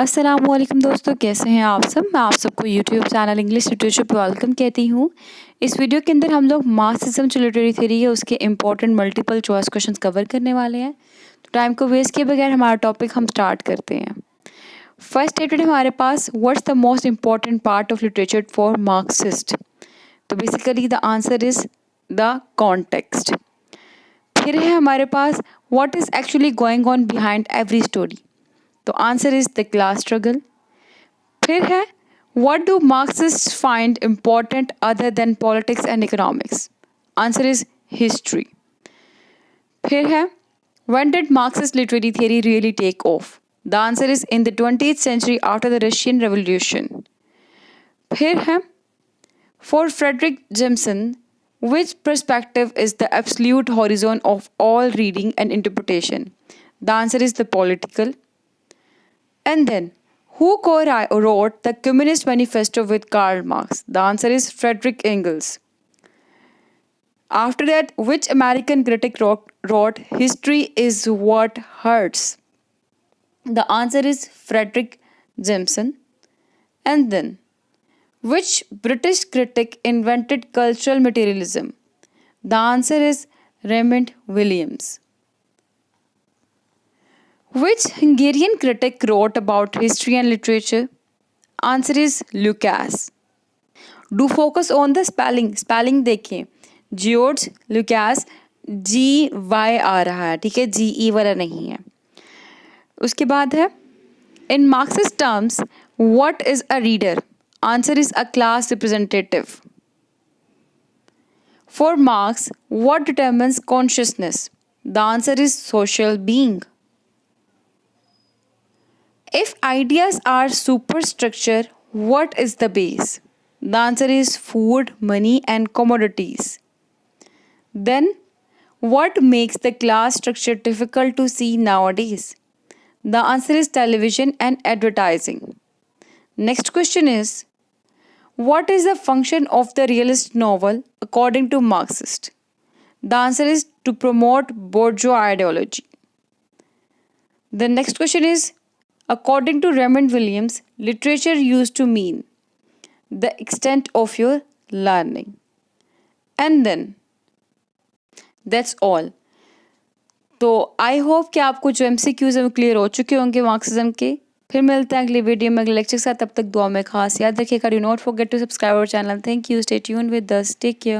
अस्सलामुअलैकुम दोस्तों, कैसे हैं आप सब। मैं आप सबको यूट्यूब चैनल इंग्लिश लिटरेचर पे वेलकम कहती हूँ। इस वीडियो के अंदर हम लोग मार्क्सिज्म जो लिटरेरी थ्योरी है उसके important multiple choice questions cover करने वाले हैं। तो टाइम को वेस्ट किए बगैर हमारा टॉपिक हम स्टार्ट करते हैं। फर्स्ट स्टेटमेंट हमारे पास, what's the most important part of literature for Marxist. तो basically the answer is the context. फिर है हमारे पास, what is actually going on behind every story. तो answer is the class struggle. फिर है, what do Marxist find important other than politics and economics. Answer is history. फिर है, when did Marxist literary theory really take off. The answer is in the 20th century after the Russian revolution. फिर है, for Fredric Jameson which perspective is the absolute horizon of all reading and interpretation. The answer is the political. And then, who co-wrote the Communist Manifesto with Karl Marx? The answer is Friedrich Engels. After that, which American critic wrote History is What Hurts? The answer is Frederick Jameson. And then, which British critic invented cultural materialism? The answer is Raymond Williams. Which Hungarian critic wrote about history and literature? Answer is Lucas. Do focus on the spelling. Spelling देखें, George Lucas GY आ रहा है, ठीक है, GE वाला नहीं है। उसके बाद है, in Marxist terms, what is a reader? Answer is a class representative. For Marx, what determines consciousness? The answer is social being. If ideas are superstructure, what is the base? The answer is food, money, and commodities. Then, what makes the class structure difficult to see nowadays? The answer is television and advertising. Next question is, what is the function of the realist novel according to Marxist? The answer is to promote bourgeois ideology. The next question is, according to Raymond Williams, literature used to mean the extent of your learning. And then, that's all. तो I hope कि आपको जो MCQs हैं वो clear हो चुके होंगे Marxism के। फिर मिलते हैं अगले वीडियो में अगले लेक्चर के साथ। तब तक दुआ में खास याद रखिएगा। Do not forget to subscribe our channel. Thank you. Stay tuned with us. Take care.